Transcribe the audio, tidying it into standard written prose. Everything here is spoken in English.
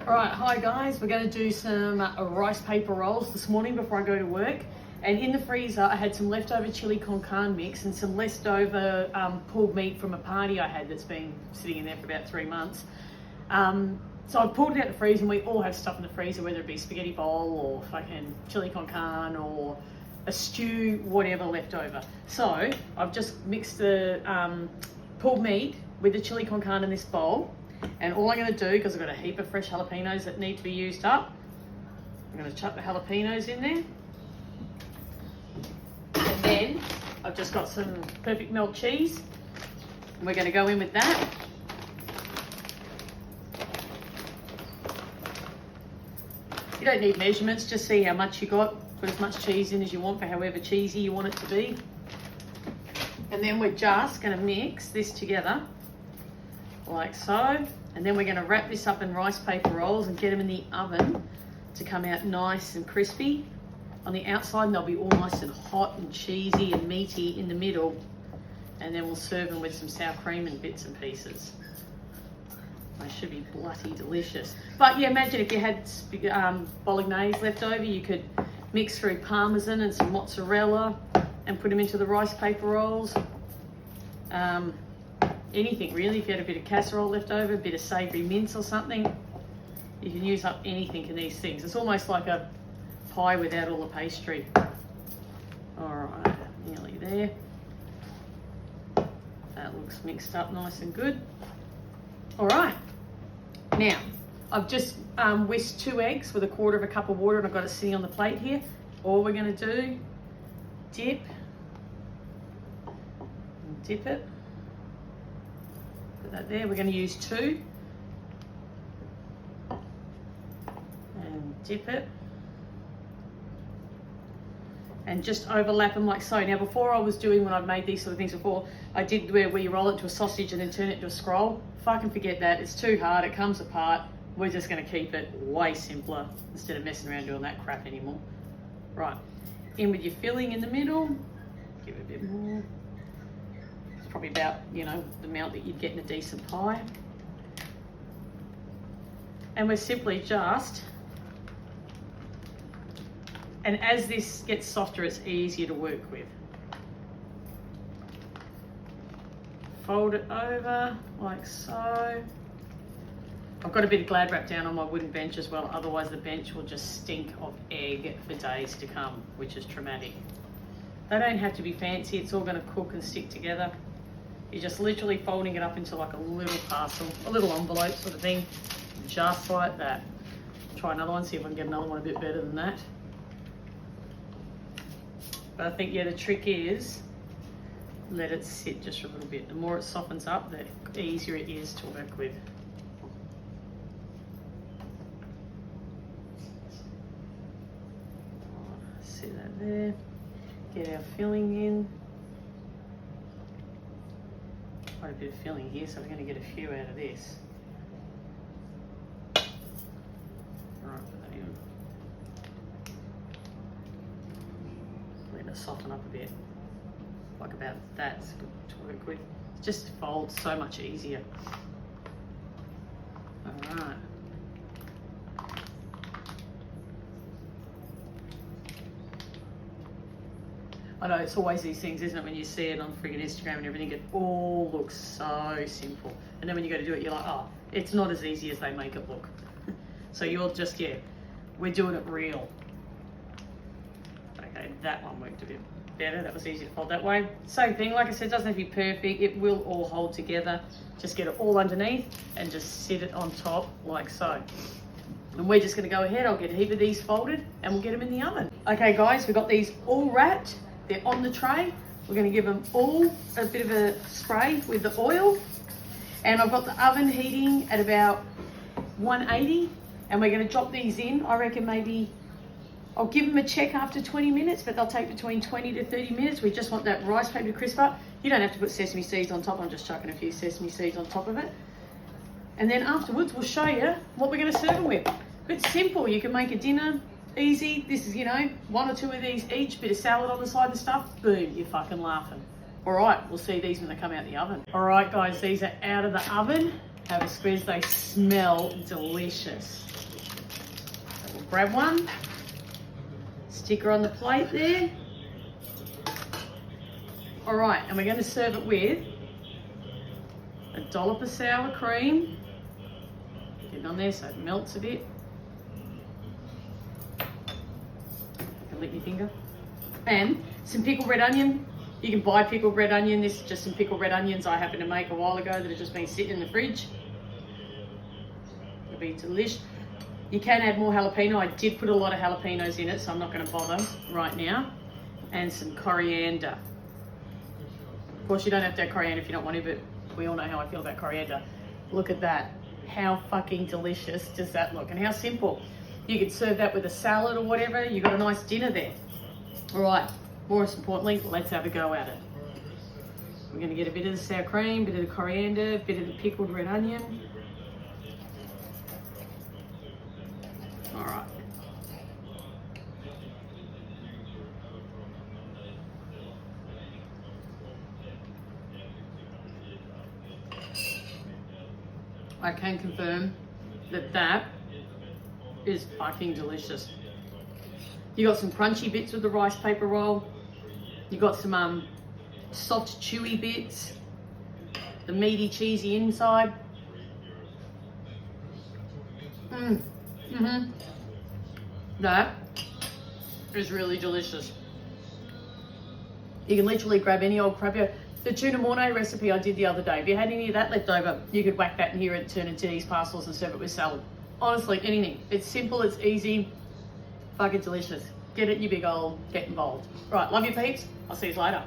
Alright, hi guys, we're going to do some rice paper rolls this morning before I go to work. And in the freezer I had some leftover chili con carne mix and some leftover pulled meat from a party I had that's been sitting in there for about 3 months. So I pulled it out of the freezer, and we all have stuff in the freezer, whether it be spaghetti bowl or fucking chili con carne or a stew, whatever left over. So I've just mixed the pulled meat with the chili con carne in this bowl. And all I'm going to do, because I've got a heap of fresh jalapenos that need to be used up, I'm going to chuck the jalapenos in there. And then I've just got some perfect melt cheese, and we're going to go in with that. You don't need measurements, just see how much you got. Put as much cheese in as you want for however cheesy you want it to be. And then we're just going to mix this together like so, and then we're going to wrap this up in rice paper rolls and get them in the oven to come out nice and crispy on the outside, and they'll be all nice and hot and cheesy and meaty in the middle, and then we'll serve them with some sour cream and bits and pieces. They should be bloody delicious. But yeah, imagine if you had bolognese left over, you could mix through parmesan and some mozzarella and put them into the rice paper rolls. Anything really. If you had a bit of casserole left over, a bit of savoury mince or something, you can use up anything in these things. It's almost like a pie without all the pastry. Alright, nearly there. That looks mixed up nice and good. Alright, now I've just whisked 2 eggs with 1/4 cup of water, and I've got it sitting on the plate here. All we're going to do, dip it. Put that there. We're going to use 2 and dip it and just overlap them like so. Now before I was doing, when I've made these sort of things before, I did where you roll it into a sausage and then turn it into a scroll. Fucking forget that, it's too hard, it comes apart. We're just going to keep it way simpler instead of messing around doing that crap anymore. Right, in with your filling in the middle, give it a bit more. Probably about, you know, the amount that you'd get in a decent pie. And we're simply just, and as this gets softer, it's easier to work with. Fold it over like so. I've got a bit of Glad wrap down on my wooden bench as well, otherwise the bench will just stink of egg for days to come, which is traumatic. They don't have to be fancy, it's all going to cook and stick together. You're just literally folding it up into like a little parcel, a little envelope sort of thing, just like that. Try another one, see if I can get another one a bit better than that. But I think, yeah, the trick is let it sit just for a little bit. The more it softens up, the easier it is to work with. Sit that there, get our filling in. Quite a bit of filling here, so we're going to get a few out of this. Right, put that in. Let it soften up a bit. Like about that's good to work with. It just folds so much easier. Alright. I know, it's always these things, isn't it, when you see it on friggin' Instagram and everything, it all looks so simple. And then when you go to do it, you're like, oh, it's not as easy as they make it look. So you're just, yeah, we're doing it real. Okay, that one worked a bit better. That was easy to fold that way. Same thing, like I said, it doesn't have to be perfect. It will all hold together. Just get it all underneath and just sit it on top like so. And we're just gonna go ahead, I'll get a heap of these folded and we'll get them in the oven. Okay guys, we've got these all wrapped. They're on the tray. We're going to give them all a bit of a spray with the oil. And I've got the oven heating at about 180. And we're going to drop these in. I reckon maybe, I'll give them a check after 20 minutes, but they'll take between 20 to 30 minutes. We just want that rice paper to crisp up. You don't have to put sesame seeds on top. I'm just chucking a few sesame seeds on top of it. And then afterwards, we'll show you what we're going to serve them with. It's simple. You can make a dinner. Easy. This is, you know, 1 or 2 of these each, bit of salad on the side and stuff. Boom, you're fucking laughing. All right, we'll see these when they come out the oven. All right, guys, these are out of the oven. have a squeeze. They smell delicious. So we'll grab one, stick her on the plate there. All right, and we're going to serve it with a dollop of sour cream. Get it on there so it melts a bit. I can lick your finger. And some pickled red onion. You can buy pickled red onion. This is just some pickled red onions I happened to make a while ago that have just been sitting in the fridge. It'll be delish. You can add more jalapeno. I did put a lot of jalapenos in it, so I'm not going to bother right now. And some coriander. Of course, you don't have to have coriander if you don't want to, but we all know how I feel about coriander. Look at that. How fucking delicious does that look? And how simple. You could serve that with a salad or whatever. You've got a nice dinner there. All right, most importantly, let's have a go at it. We're going to get a bit of the sour cream, a bit of the coriander, a bit of the pickled red onion. All right. I can confirm that that is fucking delicious. You got some crunchy bits with the rice paper roll. You got some soft chewy bits. The meaty cheesy inside. That is really delicious. You can literally grab any old crab. The tuna mornay recipe I did the other day, if you had any of that left over, you could whack that in here and turn it to these parcels and serve it with salad. Honestly, anything. It's simple, it's easy, fucking delicious. Get it, you big old, get involved. Right, love you peeps. I'll see you later.